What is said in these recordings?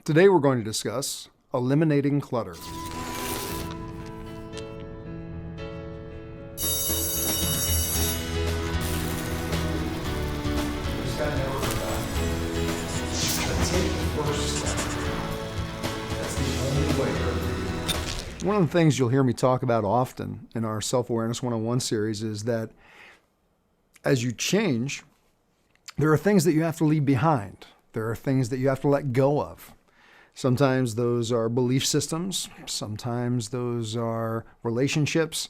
Today we're going to discuss eliminating clutter. One of the things you'll hear me talk about often in our Self-Awareness 101 series is that as you change, there are things that you have to leave behind. There are things that you have to let go of. Sometimes those are belief systems. Sometimes those are relationships.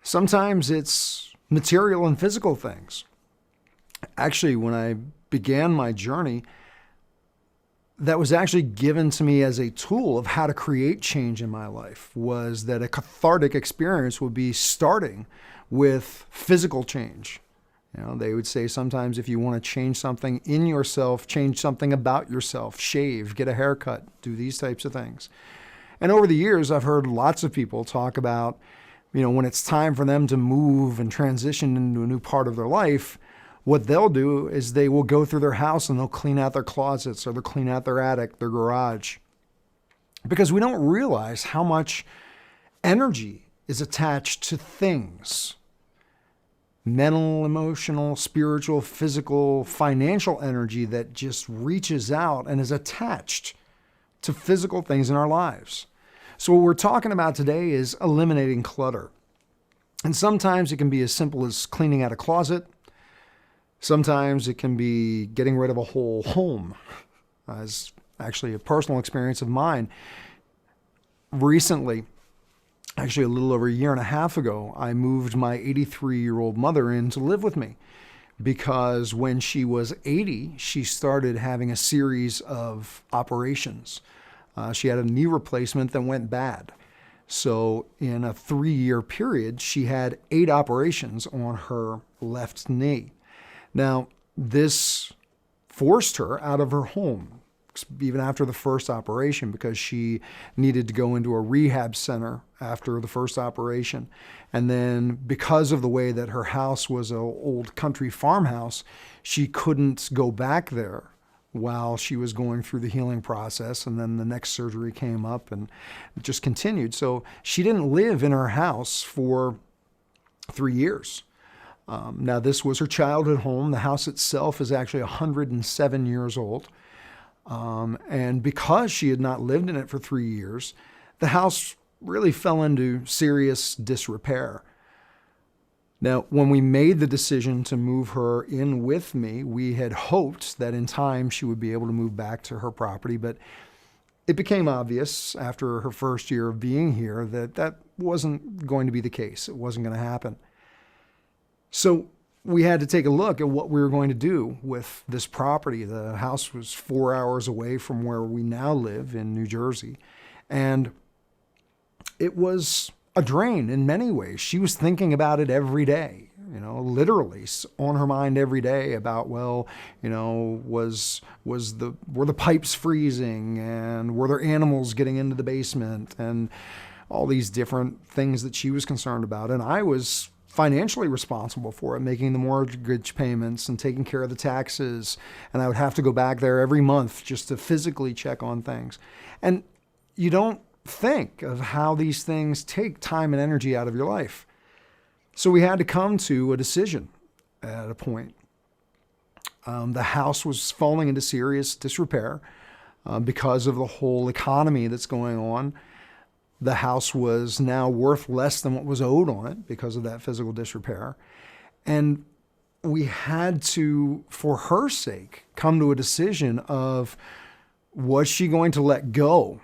Sometimes it's material and physical things. Actually, when I began my journey, that was actually given to me as a tool of how to create change in my life, was that a cathartic experience would be starting with physical change. They would say sometimes if you want to change something in yourself, change something about yourself, shave, get a haircut, do these types of things. And over the years, I've heard lots of people talk about, when it's time for them to move and transition into a new part of their life, what they'll do is they will go through their house and they'll clean out their closets or they'll clean out their attic, their garage. Because we don't realize how much energy is attached to things. Mental, emotional, spiritual, physical, financial energy that just reaches out and is attached to physical things in our lives. So what we're talking about today is eliminating clutter. And sometimes it can be as simple as cleaning out a closet. Sometimes it can be getting rid of a whole home. As actually a personal experience of mine. Recently, actually a little over a year and a half ago, I moved my 83-year-old mother in to live with me because when she was 80, she started having a series of operations. She had a knee replacement that went bad. So in a 3-year period, she had 8 operations on her left knee. Now, this forced her out of her home, even after the first operation, because she needed to go into a rehab center after the first operation. And then because of the way that her house was an old country farmhouse, she couldn't go back there while she was going through the healing process. And then the next surgery came up and it just continued. So she didn't live in her house for 3 years. Now, this was her childhood home. The house itself is actually 107 years old. And because she had not lived in it for 3 years, the house really fell into serious disrepair. Now, when we made the decision to move her in with me, we had hoped that in time she would be able to move back to her property, but it became obvious after her first year of being here that that wasn't going to be the case. It wasn't going to happen. So we had to take a look at what we were going to do with this property. The house was 4 hours away from where we now live in New Jersey. And it was a drain in many ways. She was thinking about it every day, literally on her mind every day about, were the pipes freezing and were there animals getting into the basement and all these different things that she was concerned about. And I was financially responsible for it, making the mortgage payments and taking care of the taxes. And I would have to go back there every month just to physically check on things. And you don't think of how these things take time and energy out of your life. So we had to come to a decision at a point. The house was falling into serious disrepair because of the whole economy that's going on. The house was now worth less than what was owed on it because of that physical disrepair. And we had to, for her sake, come to a decision of, was she going to let go?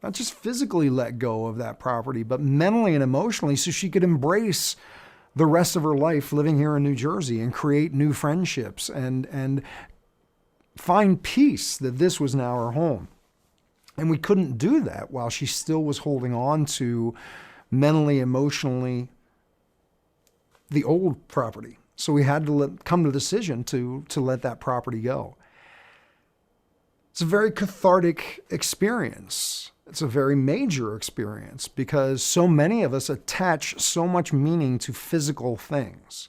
Not just physically let go of that property, but mentally and emotionally, so she could embrace the rest of her life living here in New Jersey and create new friendships and find peace that this was now her home. And we couldn't do that while she still was holding on to mentally, emotionally, the old property. So we had to come to the decision to let that property go. It's a very cathartic experience. It's a very major experience because so many of us attach so much meaning to physical things.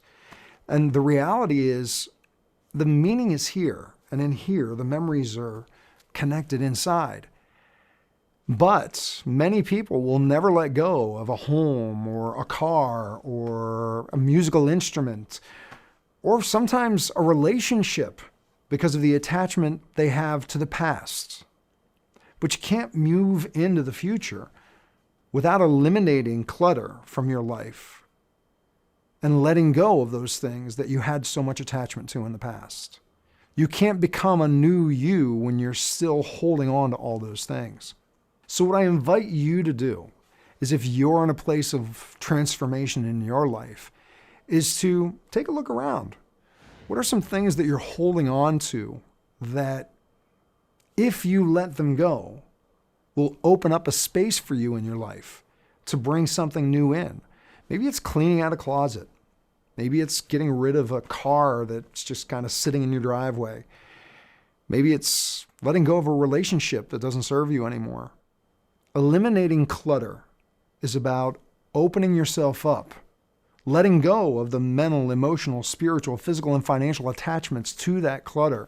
And the reality is the meaning is here. And in here, the memories are connected inside. But many people will never let go of a home or a car or a musical instrument or sometimes a relationship because of the attachment they have to the past. But you can't move into the future without eliminating clutter from your life and letting go of those things that you had so much attachment to in the past. You can't become a new you when you're still holding on to all those things. So what I invite you to do is, if you're in a place of transformation in your life, is to take a look around. What are some things that you're holding on to that, if you let them go, will open up a space for you in your life to bring something new in? Maybe it's cleaning out a closet. Maybe it's getting rid of a car that's just kind of sitting in your driveway. Maybe it's letting go of a relationship that doesn't serve you anymore. Eliminating clutter is about opening yourself up, letting go of the mental, emotional, spiritual, physical, and financial attachments to that clutter,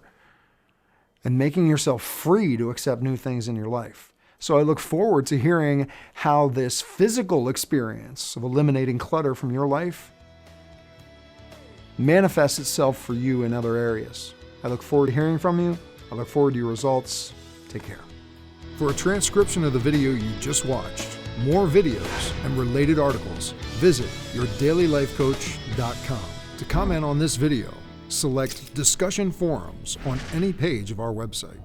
and making yourself free to accept new things in your life. So I look forward to hearing how this physical experience of eliminating clutter from your life manifests itself for you in other areas. I look forward to hearing from you. I look forward to your results. Take care. For a transcription of the video you just watched, more videos, and related articles, visit yourdailylifecoach.com. To comment on this video, select Discussion Forums on any page of our website.